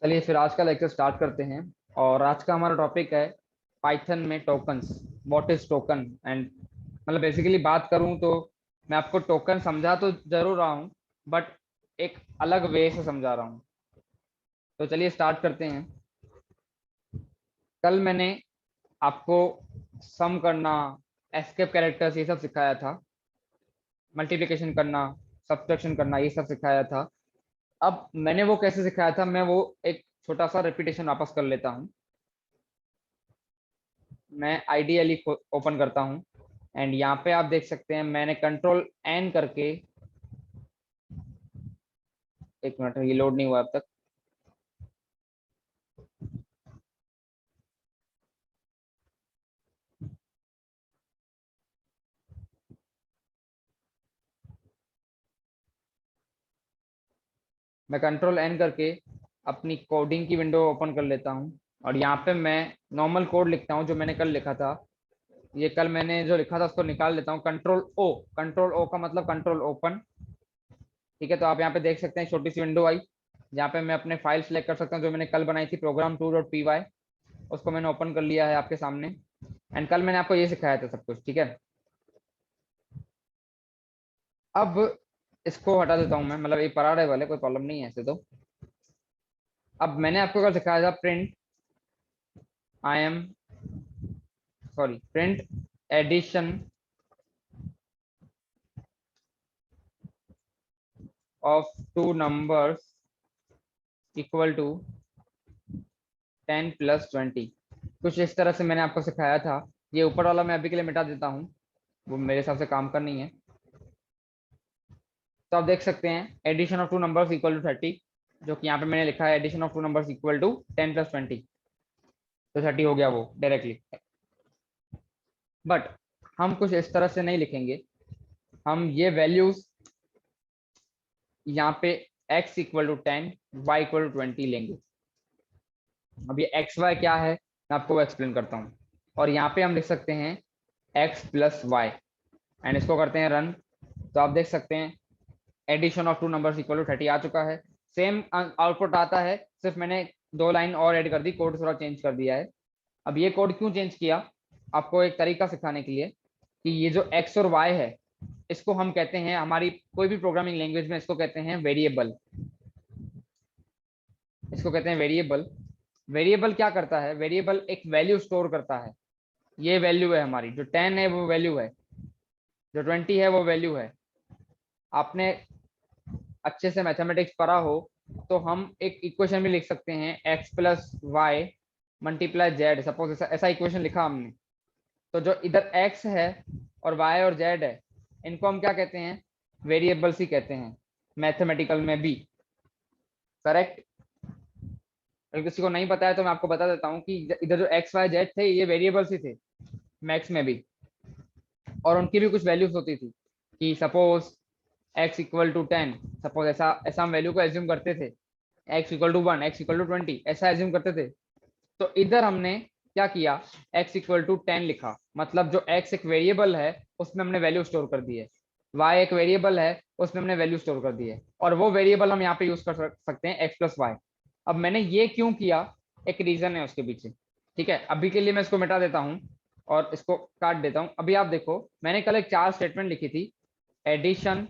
चलिए फिर आज का लेक्चर स्टार्ट करते हैं। और आज का हमारा टॉपिक है पाइथन में tokens. What is token and मतलब बेसिकली बात करूं तो मैं आपको टोकन समझा तो जरूर रहा हूं, बट एक अलग वे से समझा रहा हूं। तो चलिए स्टार्ट करते हैं। कल मैंने आपको सम करना, एस्केप कैरेक्टर्स ये सब सिखाया था, मल्टीप्लिकेशन करना, सब्ट्रैक्शन करना ये सब सिखाया था। अब मैंने वो कैसे सिखाया था, मैं वो एक छोटा सा रिपीटेशन वापस कर लेता हूँ। मैं आइडियली ओपन करता हूँ एंड यहाँ पे आप देख सकते हैं मैंने कंट्रोल एन करके, एक मिनट ये लोड नहीं हुआ अब तक। मैं कंट्रोल एन करके अपनी कोडिंग की विंडो ओपन कर लेता हूँ और यहाँ पे मैं नॉर्मल कोड लिखता हूँ जो मैंने कल लिखा था। ये कल मैंने जो लिखा था उसको निकाल लेता हूँ। कंट्रोल ओ का मतलब कंट्रोल ओपन। ठीक है, तो आप यहाँ पे देख सकते हैं छोटी सी विंडो आई जहाँ पे मैं अपने फाइल सेलेक्ट कर सकता हूँ जो मैंने कल बनाई थी, program2.py। उसको मैंने ओपन कर लिया है आपके सामने एंड कल मैंने आपको ये सिखाया था सब कुछ। ठीक है, अब इसको हटा देता हूँ मैं, मतलब ये पराठे वाले कोई प्रॉब्लम नहीं है ऐसे तो। अब मैंने आपको कल सिखाया था print I am sorry print addition of two numbers equal to 10 + 20। कुछ इस तरह से मैंने आपको सिखाया था। ये ऊपर वाला मैं अभी के लिए मिटा देता हूँ, वो मेरे हिसाब से काम का नहीं है। तो आप देख सकते हैं addition of two numbers equal to 30, जो कि यहाँ पे मैंने लिखा है addition of two numbers equal to 10 + 20। तो 30 हो गया वो डायरेक्टली। बट हम कुछ इस तरह से नहीं लिखेंगे, हम ये वैल्यूज यहाँ पे x equal to 10, y equal to 20 लेंगे। अब ये एक्स वाई क्या है मैं आपको एक्सप्लेन करता हूँ। और यहाँ पे हम लिख सकते हैं x + y एंड इसको करते हैं रन। तो आप देख सकते हैं addition of two numbers equal to 30 आ चुका है। सेम आउटपुट आता है, सिर्फ मैंने 2 लाइन और ऐड कर दी, कोड थोड़ा चेंज कर दिया है। अब ये कोड क्यों चेंज किया, आपको एक तरीका सिखाने के लिए कि ये जो x और y है इसको हम कहते हैं, हमारी कोई भी प्रोग्रामिंग लैंग्वेज में इसको कहते हैं वेरिएबल। इसको कहते हैं वेरिएबल। वेरिएबल क्या करता है, वेरिएबल एक वैल्यू स्टोर करता है। ये वैल्यू है हमारी, जो 10 है वो वैल्यू है, जो 20 है वो वैल्यू है। आपने अच्छे से मैथमेटिक्स पढ़ा हो तो हम एक इक्वेशन भी लिख सकते हैं x + y × z। सपोज ऐसा इक्वेशन लिखा हमने, तो जो इधर x है और y और z है इनको हम क्या कहते हैं, वेरिएबल्स ही कहते हैं मैथमेटिकल में भी। करेक्ट। अगर किसी को नहीं पता है तो मैं आपको बता देता हूँ कि इधर जो x y z थे ये वेरिएबल्स ही थे मैथ्स में भी, और उनकी भी कुछ वैल्यूज होती थी कि suppose x equal to 10, suppose ऐसा ऐसा हम वैल्यू को एज्यूम करते थे। x equal to 1, x equal to 20 ऐसा एज्यूम करते थे। तो इधर हमने क्या किया, x इक्वल टू 10 लिखा, मतलब जो x एक वेरिएबल है उसमें हमने वैल्यू स्टोर कर दी है, y एक वेरिएबल है उसमें हमने वैल्यू स्टोर कर दी है, और वो वेरिएबल हम यहाँ पे यूज कर सकते हैं x + y। अब मैंने ये क्यों किया, एक रीजन है उसके पीछे। ठीक है, अभी के लिए मैं इसको मिटा देता हूँ और इसको काट देता हूँ। अभी आप देखो मैंने कल एक 4 स्टेटमेंट लिखी थी, addition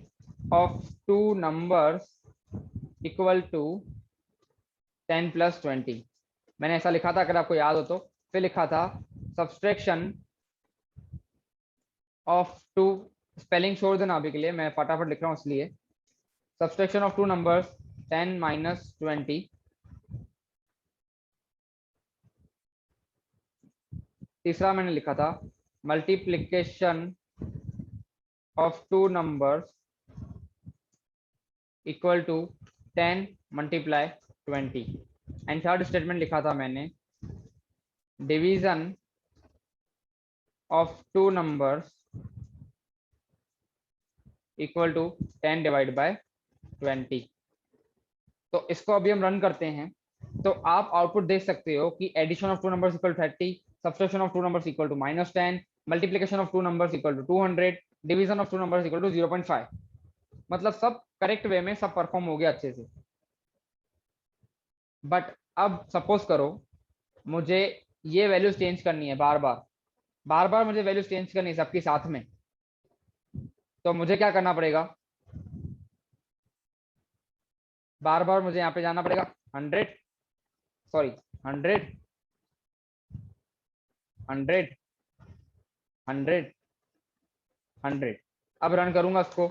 of two numbers equal to 10 + 20। मैंने ऐसा लिखा था, अगर आपको याद हो तो। फिर लिखा था सब्सट्रैक्शन ऑफ टू, स्पेलिंग छोड़ देना अभी के लिए, मैं फटाफट लिख रहा हूँ इसलिए। Subtraction of two numbers 10 - 20। तीसरा मैंने लिखा था multiplication of two numbers equal to 10 × 20। And third statement लिखा था मैंने division of two numbers equal to 10/20। तो इसको अभी हम रन करते हैं तो आप आउटपुट देख सकते हो कि addition of two numbers equal 30, subtraction of two numbers equal to -10, multiplication of two numbers equal to 200, division of two numbers equal to 0.5। मतलब सब करेक्ट वे में सब परफॉर्म हो गया अच्छे से। बट अब सपोज करो मुझे ये वैल्यूज चेंज करनी है, बार बार मुझे वैल्यूज चेंज करनी है सबके साथ में, तो मुझे क्या करना पड़ेगा, बार बार मुझे यहाँ पे जाना पड़ेगा 100, सॉरी 100, 100, 100, 100। अब रन करूंगा उसको,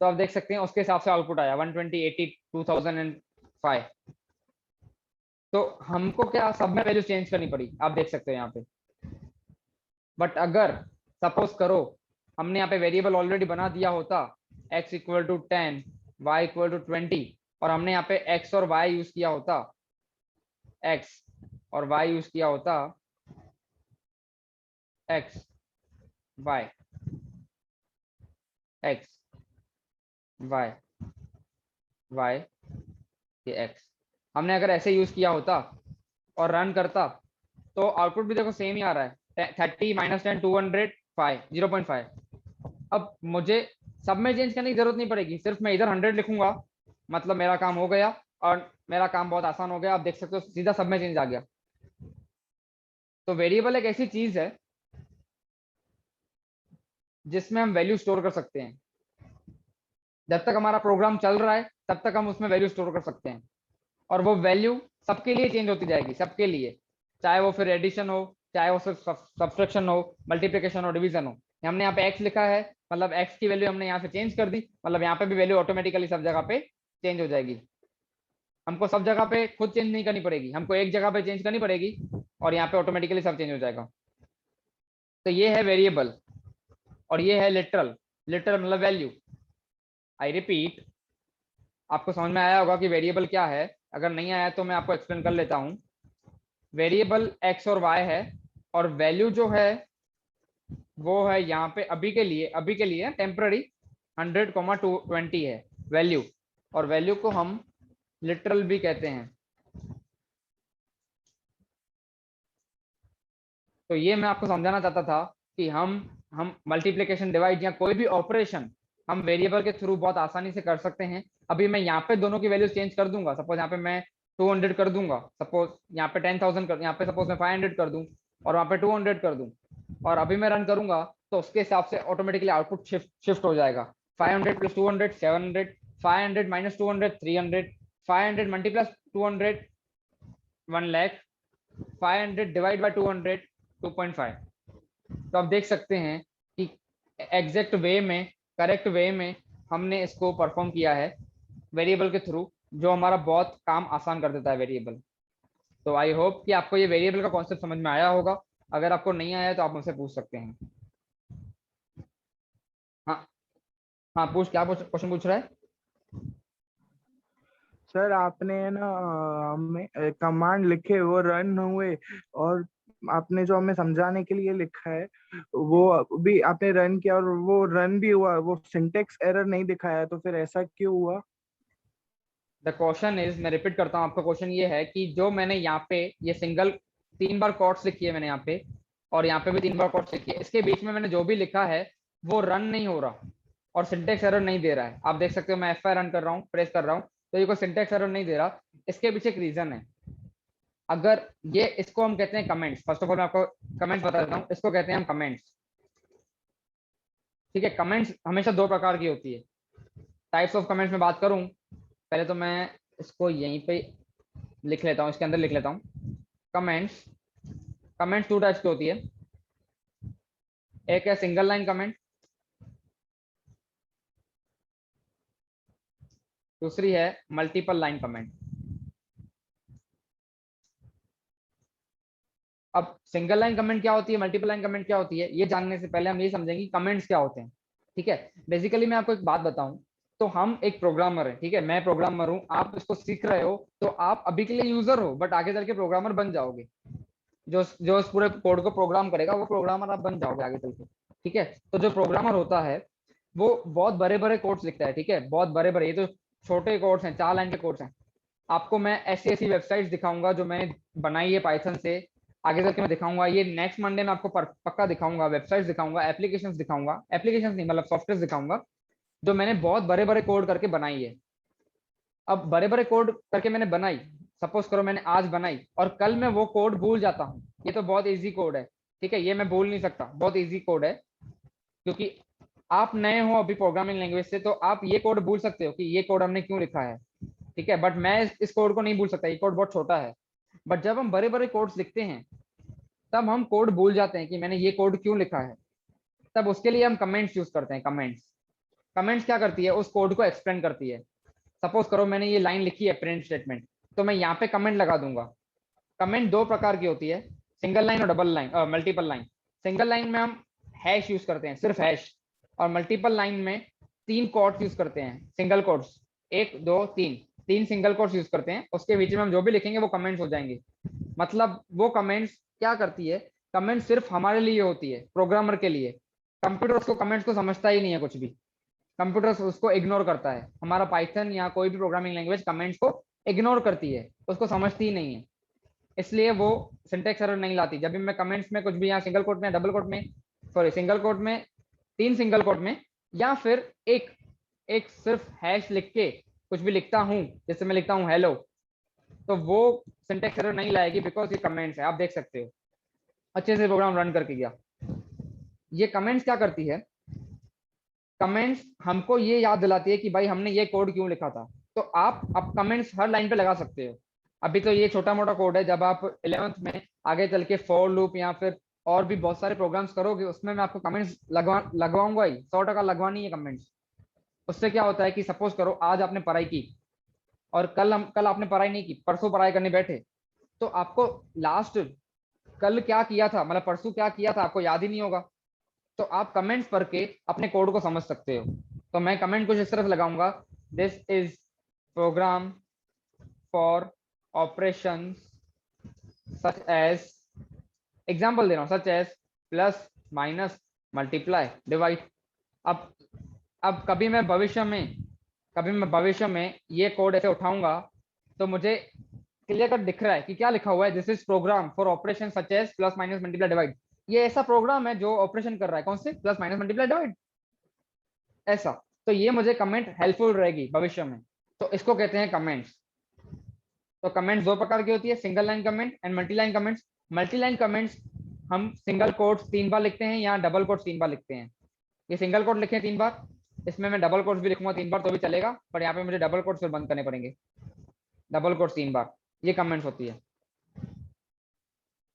तो आप देख सकते हैं उसके हिसाब से आउटपुट आया 120, 80, 2005। तो हमको क्या सब में वैल्यू चेंज करनी पड़ी, आप देख सकते हैं यहाँ पे। बट अगर सपोज करो हमने यहाँ पे वेरिएबल ऑलरेडी बना दिया होता, x equal to 10, y equal to 20, और हमने यहाँ पे x और y यूज किया होता, x और y यूज किया होता, x y, x y, y ये x, हमने अगर ऐसे यूज किया होता और रन करता, तो आउटपुट भी देखो सेम ही आ रहा है, 30 माइनस 10, 200, 5, 0.5। अब मुझे सब में चेंज करने की जरूरत नहीं पड़ेगी, सिर्फ मैं इधर 100 लिखूंगा, मतलब मेरा काम हो गया, और मेरा काम बहुत आसान हो गया। आप देख सकते हो सीधा सब में चेंज आ गया। तो वेरिएबल एक ऐसी चीज है जिसमें हम वैल्यू स्टोर कर सकते हैं। जब तक हमारा प्रोग्राम चल रहा है तब तक हम उसमें वैल्यू स्टोर कर सकते हैं, और वो वैल्यू सबके लिए चेंज होती जाएगी, सबके लिए, चाहे वो फिर एडिशन हो, चाहे वो सिर्फ सब्सट्रैक्शन हो, मल्टीप्लिकेशन हो, डिवीजन हो। हमने यहाँ पे x लिखा है, मतलब x की वैल्यू हमने यहाँ से चेंज कर दी, मतलब यहाँ पे भी वैल्यू ऑटोमेटिकली सब जगह पे चेंज हो जाएगी। हमको सब जगह पे खुद चेंज नहीं करनी पड़ेगी, हमको एक जगह पे चेंज करनी पड़ेगी, और यहाँ पे ऑटोमेटिकली सब चेंज हो जाएगा। तो ये है वेरिएबल, और ये है लिटरल। लिटरल मतलब वैल्यू। आई रिपीट, आपको समझ में आया होगा कि वेरिएबल क्या है। अगर नहीं आया तो मैं आपको एक्सप्लेन कर लेता हूँ। वेरिएबल x और y है, और वैल्यू जो है वो है यहाँ पे अभी के लिए टेम्पररी 100, 20 है वैल्यू, और वैल्यू को हम लिटरल भी कहते हैं। तो ये मैं आपको समझाना चाहता था कि हम मल्टीप्लिकेशन, डिवाइड या कोई भी ऑपरेशन हम वेरिएबल के थ्रू बहुत आसानी से कर सकते हैं। अभी मैं यहाँ पे दोनों की वैल्यू चेंज कर दूंगा, सपोज यहाँ पे मैं 200 कर दूंगा, सपोज यहाँ पे 10,000 कर, यहाँ पे सपोज मैं 500 कर दूं, और वहाँ पे 200 कर दूं, और अभी मैं रन करूंगा, तो उसके हिसाब से ऑटोमेटिकली आउटपुट शिफ्ट हो जाएगा। 500 plus 200 700, 500 minus 200 300, 500 multiplies 200 1 lakh, 500 divide by 200 2.5। तो आप देख सकते हैं कि एग्जैक्ट वे में, करेक्ट वे में हमने इसको परफॉर्म किया है वेरिएबल के थ्रू, जो हमारा बहुत काम आसान कर देता है वेरिएबल। तो आई होप कि आपको ये वेरिएबल का कॉन्सेप्ट समझ में आया होगा। अगर आपको नहीं आया तो आप मुझसे पूछ सकते हैं। हाँ, हाँ पूछ, क्या क्वेश्चन पूछ रहा है? सर आपने ना हमें कमांड लिखे वो रन हुए, और आपने जो हमें समझाने के लिए लिखा है वो भी आपने रन किया और वो रन भी हुआ, वो सिंटेक्स एरर नहीं दिखाया, तो फिर ऐसा क्यों हुआ? द क्वेश्चन इज, मैं रिपीट करता हूँ, आपका क्वेश्चन ये है कि जो मैंने यहाँ पे ये सिंगल 3 बार कोट्स लिखी है मैंने यहाँ पे, और यहाँ पे भी 3 बार कोट्स लिखी है, इसके बीच में मैंने जो भी लिखा है वो रन नहीं हो रहा और सिंटेक्स एरर नहीं दे रहा है। आप देख सकते हो मैं F5 रन कर रहा हूँ, प्रेस कर रहा हूँ, तो ये कोई सिंटेक्स एरर नहीं दे रहा। इसके पीछे एक रीजन है। अगर ये, इसको हम कहते हैं कमेंट्स। फर्स्ट ऑफ ऑल मैं आपको कमेंट्स बता देता हूँ, इसको कहते हैं हम कमेंट्स। ठीक है, कमेंट्स हमेशा 2 प्रकार की होती है। टाइप्स ऑफ कमेंट्स में बात करूं, पहले तो मैं इसको यहीं पे लिख लेता हूं, इसके अंदर लिख लेता हूं। कमेंट्स, कमेंट्स 2 टाइप्स की होती है। एक है सिंगल लाइन कमेंट, दूसरी है मल्टीपल लाइन कमेंट। अब सिंगल लाइन कमेंट क्या होती है, मल्टीपल लाइन कमेंट क्या होती है, ये जानने से पहले हम ये समझेंगे कमेंट्स क्या होते हैं। ठीक है, बेसिकली मैं आपको एक बात बताऊं, तो हम एक प्रोग्रामर है, ठीक है, मैं प्रोग्रामर हूं, आप इसको सीख रहे हो, तो आप अभी के लिए यूजर हो, बट आगे चल के प्रोग्रामर बन जाओगे। जो जो इस पूरे कोड को प्रोग्राम करेगा वो प्रोग्रामर आप बन जाओगे आगे चल के। ठीक है, तो जो प्रोग्रामर होता है वो बहुत बड़े बड़े कोड्स लिखता है। ठीक है, बहुत बड़े बड़े, ये तो छोटे कोड्स हैं, 4 लाइन के कोड्स हैं। आपको मैं ऐसी ऐसी वेबसाइट्स दिखाऊंगा जो मैंने बनाई है पाइथन से, आगे चल के मैं दिखाऊंगा, ये नेक्स्ट मंडे में आपको पक्का दिखाऊंगा, वेबसाइट्स दिखाऊंगा, एप्लीकेशंस दिखाऊंगा, एप्लीकेशंस नहीं मतलब सॉफ्टवेयर दिखाऊंगा, जो मैंने बहुत बड़े बड़े कोड करके बनाई है। अब बड़े बड़े कोड करके मैंने बनाई, सपोज करो मैंने आज बनाई और कल मैं वो कोड भूल जाता हूँ, ये तो बहुत इजी कोड है, ठीक है, ये मैं भूल नहीं सकता, बहुत इजी कोड है, क्योंकि आप नए हो अभी प्रोग्रामिंग लैंग्वेज से, तो आप ये कोड भूल सकते हो कि ये कोड हमने क्यों लिखा है, ठीक है, बट मैं इस कोड को नहीं भूल सकता, ये कोड बहुत छोटा है। बट जब हम बड़े बड़े कोड्स लिखते हैं तब हम कोड भूल जाते हैं कि मैंने ये कोड क्यों लिखा है, तब उसके लिए हम कमेंट्स यूज करते हैं। कमेंट्स, कमेंट्स क्या करती है, उस कोड को एक्सप्लेन करती है। सपोज करो मैंने ये लाइन लिखी है प्रिंट स्टेटमेंट, तो मैं यहाँ पे कमेंट लगा दूंगा। कमेंट दो प्रकार की होती है, सिंगल लाइन और double line, multiple line. Single line में हम हैश यूज करते हैं, सिर्फ हैश, और मल्टीपल लाइन में 3 कोट्स यूज करते हैं, single quotes, 1 2 3, 3 single quotes use करते हैं, उसके बीच में हम जो भी लिखेंगे वो कमेंट्स हो जाएंगे। मतलब वो कमेंट्स क्या करती है, कमेंट सिर्फ हमारे लिए होती है, प्रोग्रामर के लिए। कंप्यूटर उसको कमेंट्स को समझता ही नहीं है कुछ भी, कंप्यूटर उसको इग्नोर करता है। हमारा पाइथन या कोई भी प्रोग्रामिंग लैंग्वेज कमेंट्स को इग्नोर करती है, उसको समझती ही नहीं है, इसलिए वो सिंटेक्स एरर नहीं लाती। जब भी मैं कमेंट्स में कुछ भी, यहाँ सिंगल कोट में, डबल कोट में, सॉरी सिंगल कोट में, 3 सिंगल कोट में, या फिर एक एक सिर्फ हैश लिख के कुछ भी लिखता हूँ, जैसे मैं लिखता हूँ हेलो, तो वो सिंटेक्स एरर नहीं लाएगी, बिकॉज ये कमेंट्स है, आप देख सकते हो अच्छे से प्रोग्राम रन करके गया। ये कमेंट्स क्या करती है, कमेंट्स हमको ये याद दिलाती है कि भाई हमने ये कोड क्यों लिखा था। तो आप कमेंट्स हर लाइन पे लगा सकते हो। अभी तो ये छोटा मोटा कोड है, जब आप 11th में आगे चल के फॉर लूप या फिर और भी बहुत सारे प्रोग्राम्स करोगे, उसमें मैं आपको कमेंट्स लगवाऊंगा ही, 100% लगवानी है कमेंट्स। उससे क्या होता है कि सपोज करो आज आपने पढ़ाई की और कल आपने पढ़ाई नहीं की, परसों पढ़ाई करने बैठे, तो आपको लास्ट कल क्या किया था, मतलब परसों क्या किया था, आपको याद ही नहीं होगा। तो आप कमेंट्स पढ़ के अपने कोड को समझ सकते हो। तो मैं कमेंट कुछ इस तरह से लगाऊंगा, this is program for operation such as, example दे रहा हूँ, such as plus minus multiply divide. अब अब कभी मैं भविष्य में ये कोड ऐसे उठाऊंगा तो मुझे क्लियर कट दिख रहा है कि क्या लिखा हुआ है, this is program for operation such as plus minus multiply divide. ये ऐसा प्रोग्राम है जो ऑपरेशन कर रहा है, कौन से, प्लस माइनस मल्टीप्लाई डिवाइड, ऐसा। तो ये मुझे कमेंट हेल्पफुल रहेगी भविष्य में, तो इसको कहते हैं कमेंट्स। तो कमेंट्स दो प्रकार की होती है, single line comment and multi line comments. Multi line comments हम सिंगल कोट्स 3 बार लिखते हैं या डबल कोट्स 3 बार लिखते हैं। ये सिंगल कोट लिखे 3 बार, इसमें मैं डबल कोट्स भी लिखूंगा 3 बार तो भी चलेगा, पर यहाँ पे मुझे डबल कोट्स फिर बंद करने पड़ेंगे, डबल कोट्स 3 बार, ये कमेंट्स होती है।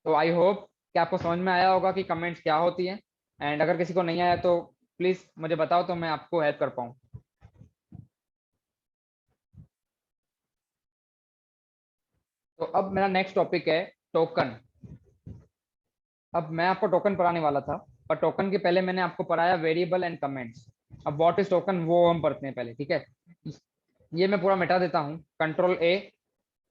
तो आई होप कि आपको समझ में आया होगा कि कमेंट्स क्या होती है, एंड अगर किसी को नहीं आया तो प्लीज मुझे बताओ तो मैं आपको हेल्प कर पाऊँ। तो अब मेरा नेक्स्ट टॉपिक है टोकन। अब मैं आपको टोकन पढ़ाने वाला था, पर टोकन के पहले मैंने आपको पढ़ाया वेरिएबल एंड कमेंट्स। अब व्हाट इज टोकन वो हम पढ़ते हैं पहले, ठीक है। ये मैं पूरा मिटा देता हूँ, कंट्रोल ए,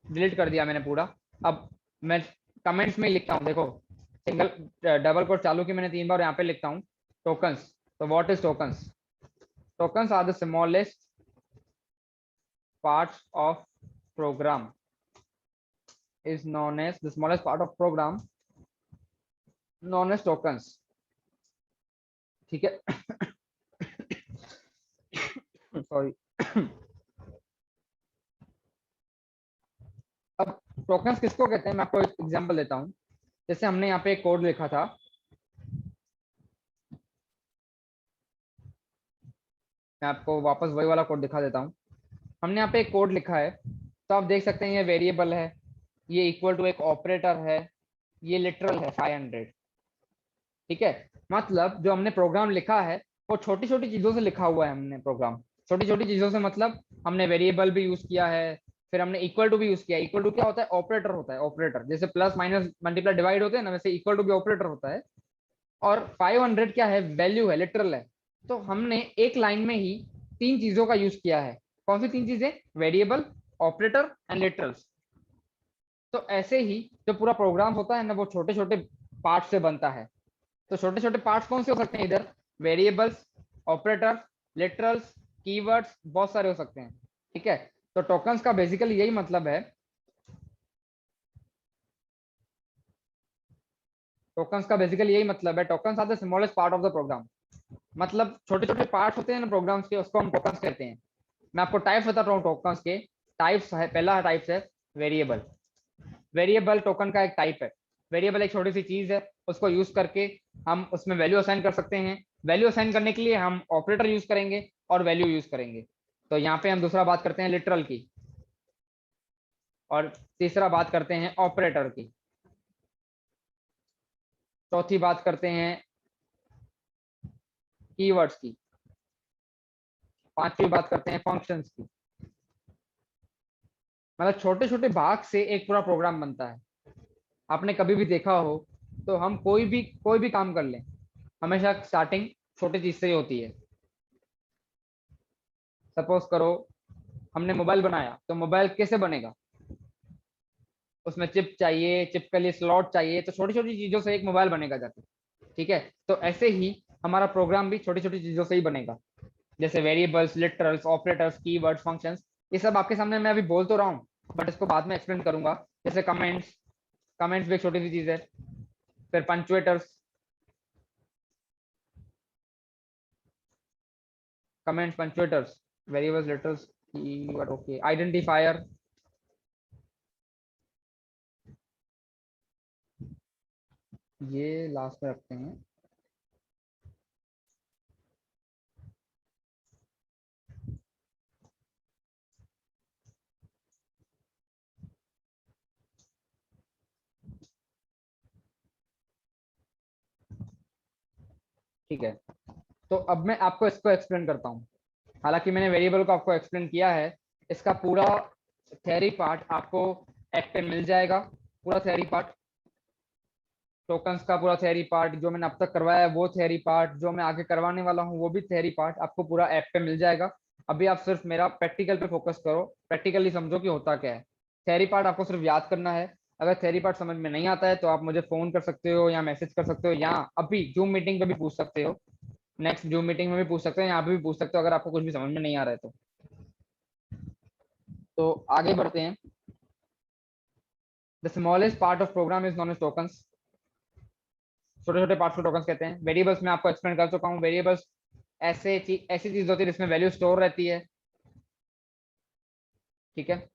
डिलीट कर दिया मैंने पूरा। अब मैं कमेंट्स में लिखता हूँ, देखो सिंगल डबल कोट चालू की मैंने 3 बार, यहाँ पे लिखता हूँ टोकन्स। तो what is tokens, tokens are the smallest parts of program, is known as the smallest part of program known as tokens, ठीक है। सॉरी। अब टोकन्स किसको कहते हैं, मैं आपको एक एग्जांपल देता हूँ। जैसे हमने यहाँ पे एक कोड लिखा था, मैं आपको वापस वही वाला कोड दिखा देता हूँ। हमने यहाँ पे एक कोड लिखा है, तो आप देख सकते हैं ये वेरिएबल है, ये इक्वल टू एक ऑपरेटर है, ये लिटरल है 500, ठीक है। मतलब जो हमने प्रोग्राम लिखा है वो छोटी छोटी चीजों से लिखा हुआ है हमने प्रोग्राम, छोटी छोटी चीजों से, मतलब हमने वेरिएबल भी यूज किया है, फिर हमने इक्वल टू भी यूज किया। इक्वल टू क्या होता है, ऑपरेटर होता है, ऑपरेटर, जैसे प्लस माइनस मल्टीप्लाई डिवाइड होते हैं ना, वैसे इक्वल टू भी ऑपरेटर होता है। और 500 क्या है, वैल्यू है, लिटरल है। तो हमने एक लाइन में ही 3 चीजों का यूज किया है। कौन सी 3 चीजें, वेरिएबल, ऑपरेटर एंड लिटरल्स। तो ऐसे ही जो पूरा प्रोग्राम होता है ना, वो छोटे छोटे पार्ट से बनता है। तो छोटे छोटे पार्ट्स कौन से हो सकते हैं इधर, वेरिएबल्स, ऑपरेटर, लिटरल्स, कीवर्ड्स, बहुत सारे हो सकते हैं, ठीक है। तो टोकन्स का बेसिकली यही मतलब है, टोकन्स का बेसिकली यही मतलब है, tokens are the smallest part of the program. मतलब छोटे छोटे पार्ट्स होते हैं ना प्रोग्राम्स के, उसको हम टोकन्स कहते हैं। मैं आपको टाइप्स बताता हूँ टोकन्स के। टाइप्स है, पहला टाइप्स है वेरिएबल, वेरिएबल टोकन का एक टाइप है। वेरिएबल एक छोटी सी चीज है, उसको यूज करके हम उसमें वैल्यू असाइन कर सकते हैं। वैल्यू असाइन करने के लिए हम ऑपरेटर यूज करेंगे और वैल्यू यूज करेंगे। तो यहाँ पे हम दूसरा बात करते हैं लिटरल की, और तीसरा बात करते हैं ऑपरेटर की, चौथी बात करते हैं कीवर्ड्स की, पांचवी बात करते हैं फंक्शंस की। मतलब छोटे छोटे भाग से एक पूरा प्रोग्राम बनता है। आपने कभी भी देखा हो तो हम कोई भी काम कर लें, हमेशा स्टार्टिंग छोटी चीज से ही होती है। सपोज करो हमने मोबाइल बनाया, तो मोबाइल कैसे बनेगा? उसमें चिप चाहिए, चिप के लिए स्लॉट चाहिए, तो छोटी छोटी चीजों से एक मोबाइल बनेगा जाके। ठीक है, तो ऐसे ही हमारा प्रोग्राम भी छोटी छोटी चीजों से ही बनेगा। जैसे variables, literals, operators, keywords, functions, ये सब आपके सामने मैं अभी बोल तो रहा हूँ, बट इसको बाद में एक्सप्लेन करूंगा। जैसे कमेंट्स, कमेंट्स भी एक छोटी सी चीज है। फिर punctuators, comments, punctuators, variables, literals, keyword, okay, identifier, ये लास्ट में रखते हैं। ठीक है, तो अब मैं आपको इसको एक्सप्लेन करता हूँ। हालांकि मैंने वेरिएबल को आपको एक्सप्लेन किया है, इसका पूरा थ्योरी पार्ट आपको ऐप पे मिल जाएगा। पूरा थ्योरी पार्ट, टोकन्स का पूरा थ्योरी पार्ट, जो मैंने अब तक करवाया है वो थ्योरी पार्ट, जो मैं आगे करवाने वाला हूँ वो भी थ्योरी पार्ट आपको पूरा ऐप पे मिल जाएगा। अभी आप सिर्फ मेरा प्रैक्टिकल पे फोकस करो, प्रैक्टिकली समझो कि होता क्या है। थ्योरी पार्ट आपको सिर्फ याद करना है। अगर थ्योरी पार्ट समझ में नहीं आता है तो आप मुझे फोन कर सकते हो या मैसेज कर सकते हो, या अभी जूम मीटिंग पे भी पूछ सकते हो, नेक्स्ट जूम मीटिंग में भी पूछ सकते हो, यहाँ पे भी पूछ सकते हो अगर आपको कुछ भी समझ में नहीं आ रहा है तो आगे बढ़ते हैं। The smallest part of program is known as tokens. छोटे छोटे पार्ट्स को टोकन्स कहते हैं। वेरिएबल्स में आपको एक्सप्लेन कर चुका हूँ। वेरिएबल्स ऐसी चीज होती है जिसमें वैल्यू स्टोर रहती है। ठीक है,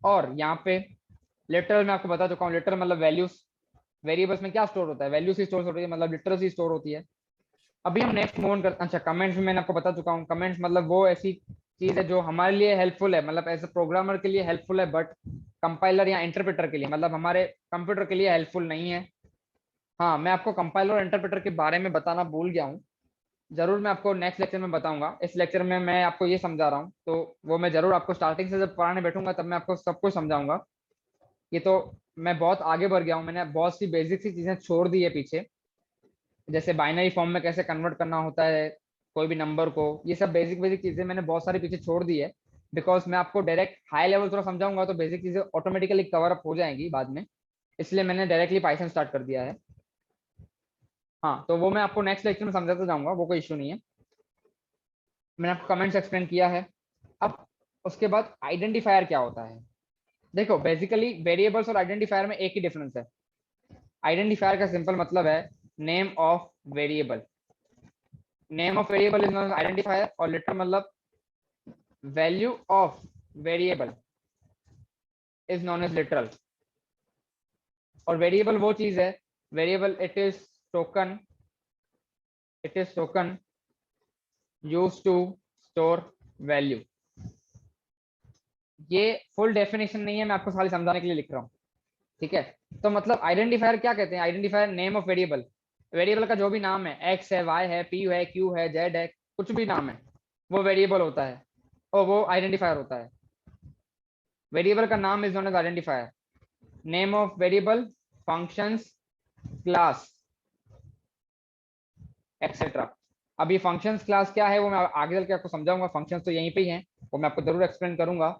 और यहाँ पे लिटरल में आपको बता चुका हूँ, लिटरल मतलब वैल्यूज। वेरिएबल्स में क्या स्टोर होता है? वैल्यूज ही स्टोर होती है, मतलब लिटरल ही स्टोर होती है। अभी हम नेक्स्ट मूव ऑन करते हैं। अच्छा, कमेंट्स में मैंने आपको बता चुका हूँ। कमेंट्स मतलब वो ऐसी चीज है जो हमारे लिए हेल्पफुल है, मतलब एज ए प्रोग्रामर के लिए हेल्पफुल है, बट कंपाइलर या इंटरप्रेटर के लिए, मतलब हमारे कंप्यूटर के लिए हेल्पफुल नहीं है। हाँ, मैं आपको कंपाइलर और इंटरप्रेटर के बारे में बताना भूल गया हूँ। जरूर मैं आपको नेक्स्ट लेक्चर में बताऊंगा। इस लेक्चर में मैं आपको ये समझा रहा हूँ, तो वो मैं जरूर आपको स्टार्टिंग से जब पढ़ाने बैठूंगा तब मैं आपको सब कुछ समझाऊंगा। ये तो मैं बहुत आगे बढ़ गया हूँ, मैंने बहुत सी बेसिक सी चीजें छोड़ दी है पीछे। जैसे बाइनरी फॉर्म में कैसे कन्वर्ट करना होता है कोई भी नंबर को, ये सब बेसिक बेसिक चीजें मैंने बहुत सारी पीछे छोड़ दी है। बिकॉज मैं आपको डायरेक्ट हाई लेवल थोड़ा समझाऊंगा तो बेसिक चीजें ऑटोमेटिकली कवर अप हो जाएंगी बाद में, इसलिए मैंने डायरेक्टली पाइथन स्टार्ट कर दिया है। हाँ, तो वो मैं आपको नेक्स्ट लेक्चर में समझाता जाऊंगा, वो कोई इशू नहीं है। मैंने आपको कमेंट्स एक्सप्लेन किया है। अब उसके बाद आइडेंटिफायर क्या होता है? देखो, बेसिकली वेरिएबल्स और आइडेंटिफायर में एक ही डिफरेंस है। आइडेंटिफायर का सिंपल मतलब है name of variable. Name of variable is known as identifier, और लिटरल मतलब value of variable is known as literal. और वेरिएबल वो चीज है, variable token it is token used to store value. ये फुल डेफिनेशन नहीं है, मैं आपको खाली समझाने के लिए लिख रहा हूँ। ठीक है, तो मतलब आइडेंटिफायर क्या कहते हैं? Identifier name of variable, variable का जो भी नाम है, एक्स है, वाई है, पी है, क्यू है, जेड है, कुछ भी नाम है वो वेरिएबल होता है और वो आइडेंटिफायर होता है। वेरिएबल का नाम is known as identifier. Name of variable, functions, class, etcetera. अब ये फंक्शंस क्लास क्या है वो मैं आगे चल के आपको समझाऊंगा। फंक्शंस तो यहीं पे ही हैं, वो मैं आपको जरूर एक्सप्लेन करूंगा,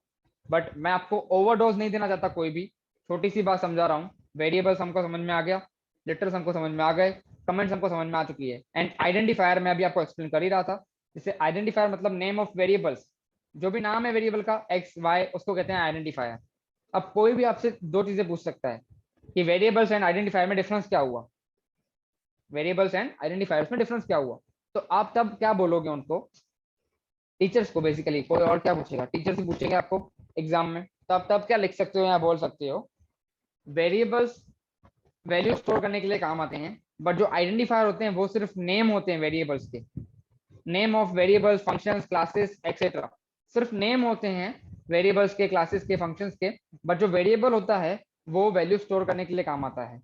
बट मैं आपको ओवरडोज नहीं देना चाहता कोई भी। छोटी सी बात समझा रहा हूँ। वेरिएबल्स हमको समझ में आ गया, लिटर्स हमको समझ में आ गए, कमेंट्स हमको समझ में आ चुकी है, एंड आइडेंटिफायर मैं अभी आपको एक्सप्लेन कर ही रहा था। जैसे आइडेंटिफायर मतलब नेम ऑफ वेरिएबल्स, जो भी नाम है वेरिएबल का एक्स वाई, उसको कहते हैं आइडेंटिफायर। अब कोई भी आपसे दो चीजें पूछ सकता है कि वेरिएबल्स एंड आइडेंटिफायर में डिफरेंस क्या हुआ, वेरिएबल्स एंड आइडेंटिफायर्स में डिफरेंस क्या हुआ, तो आप तब क्या बोलोगे उनको? टीचर्स को बेसिकली, कोई और क्या पूछेगा? टीचर से पूछेंगे आपको एग्जाम में, तब क्या लिख सकते हो या बोल सकते हो, वेरिएबल्स वैल्यू स्टोर करने के लिए काम आते हैं, बट जो आइडेंटिफायर होते हैं वो सिर्फ नेम होते हैं वेरिएबल्स के, name of variables, functions, classes etcetera, सिर्फ नेम होते हैं वेरिएबल्स के, क्लासेस के, फंक्शंस के, बट जो वेरिएबल होता है वो वैल्यू स्टोर करने के लिए काम आता है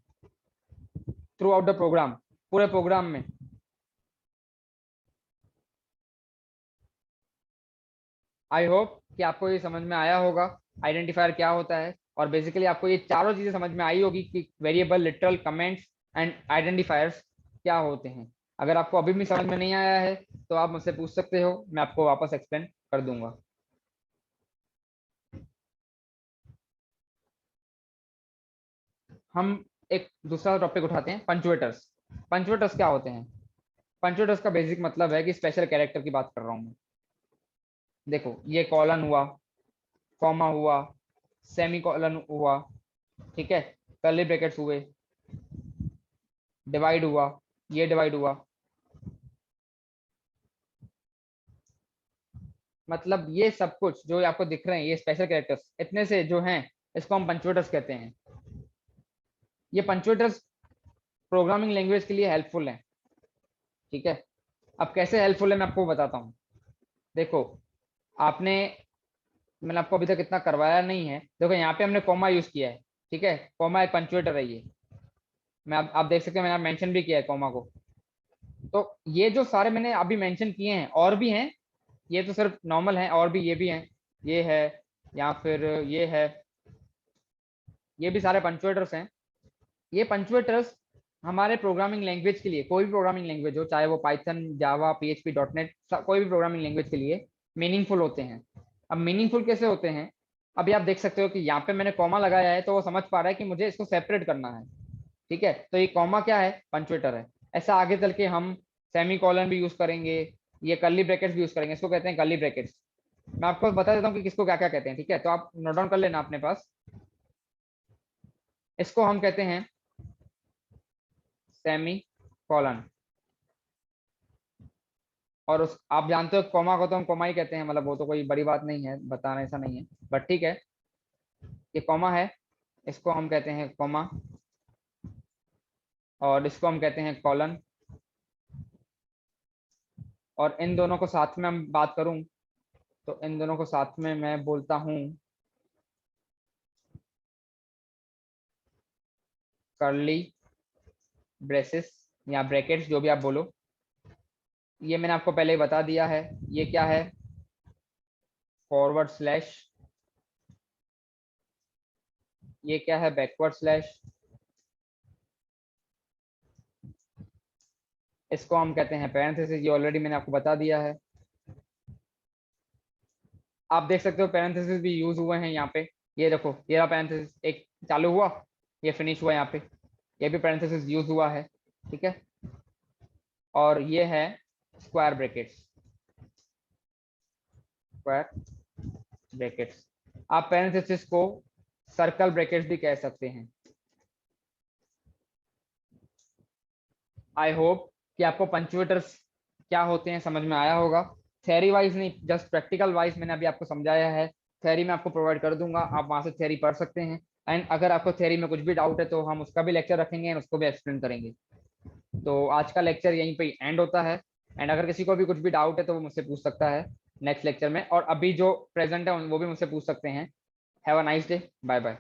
थ्रू आउट द प्रोग्राम, पूरे प्रोग्राम में। आई होप कि आपको ये समझ में आया होगा आइडेंटिफायर क्या होता है, और बेसिकली आपको ये चारों चीजें समझ में आई होगी कि variable, literal, comments and identifiers क्या होते हैं। अगर आपको अभी भी समझ में नहीं आया है तो आप मुझसे पूछ सकते हो, मैं आपको वापस एक्सप्लेन कर दूंगा। हम एक दूसरा टॉपिक उठाते हैं, पंचुएटर्स। पंचुएटर्स क्या होते हैं? पंचुएटर्स का बेसिक मतलब है कि स्पेशल कैरेक्टर की बात कर रहा हूँ मैं। देखो, ये कॉलन हुआ, कॉमा हुआ, सेमी कॉलन हुआ, ठीक है, कर्ली ब्रैकेट्स हुए, डिवाइड हुआ, ये डिवाइड हुआ, मतलब ये सब कुछ जो आपको दिख रहे हैं ये स्पेशल कैरेक्टर्स इतने से जो हैं, इसको हम पंचुएटर्स कहते हैं। ये पंचुएटर्स प्रोग्रामिंग लैंग्वेज के लिए हेल्पफुल हैं, ठीक है। अब कैसे हेल्पफुल है मैं आपको बताता हूँ। देखो, आपने मैंने आपको अभी तक इतना करवाया नहीं है। देखो यहाँ पे हमने कॉमा यूज किया है, ठीक है, कॉमा एक पंचुएटर है ये, मैं आप देख सकते हैं मैंने मेंशन भी किया है कॉमा को। तो ये जो सारे मैंने अभी मेंशन किए हैं और भी हैं, ये तो सिर्फ नॉर्मल है, और भी ये भी हैं, ये है, या फिर ये है, ये भी सारे पंचुएटर्स हैं। ये पंचुएटर्स हमारे प्रोग्रामिंग लैंग्वेज के लिए, कोई भी प्रोग्रामिंग लैंग्वेज हो, चाहे वो पाइथन, जावा, पीएचपी, डॉट नेट, कोई भी प्रोग्रामिंग लैंग्वेज के लिए मीनिंगफुल होते हैं। अब मीनिंगफुल कैसे होते हैं? अभी आप देख सकते हो कि यहाँ पे मैंने कॉमा लगाया है तो वो समझ पा रहा है कि मुझे इसको सेपरेट करना है, ठीक है, तो ये कॉमा क्या है? पंचुएटर है। ऐसा आगे चल के हम सेमी कॉलन भी यूज करेंगे, ये कर्ली ब्रैकेट्स भी यूज करेंगे, इसको कहते हैं कर्ली ब्रैकेट्स। मैं आपको बता देता हूँ कि किसको क्या क्या कहते हैं, ठीक है, तो आप नोट डाउन कर लेना अपने पास। इसको हम कहते हैं सेमी कॉलन, और उस आप जानते हो कॉमा को तो हम कॉमा ही कहते हैं, मतलब वो तो कोई बड़ी बात नहीं है, बताना ऐसा नहीं है, बट ठीक है, ये कॉमा है, इसको हम कहते हैं कॉमा, और इसको हम कहते हैं कॉलन। और इन दोनों को साथ में हम बात करूं तो इन दोनों को साथ में मैं बोलता हूं कर्ली ब्रेसेस या ब्रैकेट्स, जो भी आप बोलो। ये मैंने आपको पहले ही बता दिया है, ये क्या है? Forward slash. ये क्या है? Backward slash. इसको हम कहते हैं पैरेंथेसिस, ये ऑलरेडी मैंने आपको बता दिया है। आप देख सकते हो पैरेंथेसिस भी यूज हुए हैं यहाँ पे, ये देखो, ये रहा पैरेंथेसिस, एक चालू हुआ, ये फिनिश हुआ, यहाँ पे ये भी पैरेंथेसिस यूज हुआ है, ठीक है। और ये है स्क्वायर ब्रैकेट्स, स्क्वायर ब्रैकेट्स। आप पैरेंथेसिस को सर्कल ब्रैकेट्स भी कह सकते हैं। आई होप कि आपको पंचुएटर्स क्या होते हैं समझ में आया होगा। थ्योरी वाइज नहीं, जस्ट प्रैक्टिकल वाइज मैंने अभी आपको समझाया है। थ्योरी में आपको प्रोवाइड कर दूंगा, आप वहां से थ्योरी पढ़ सकते हैं। एंड अगर आपको थ्योरी में कुछ भी डाउट है तो हम उसका भी लेक्चर रखेंगे, उसको भी एक्सप्लेन करेंगे। तो आज का लेक्चर यहीं पे एंड होता है। एंड अगर किसी को भी कुछ भी डाउट है तो वो मुझसे पूछ सकता है नेक्स्ट लेक्चर में, और अभी जो प्रेजेंट है वो भी मुझसे पूछ सकते हैं। Have a nice day, bye bye.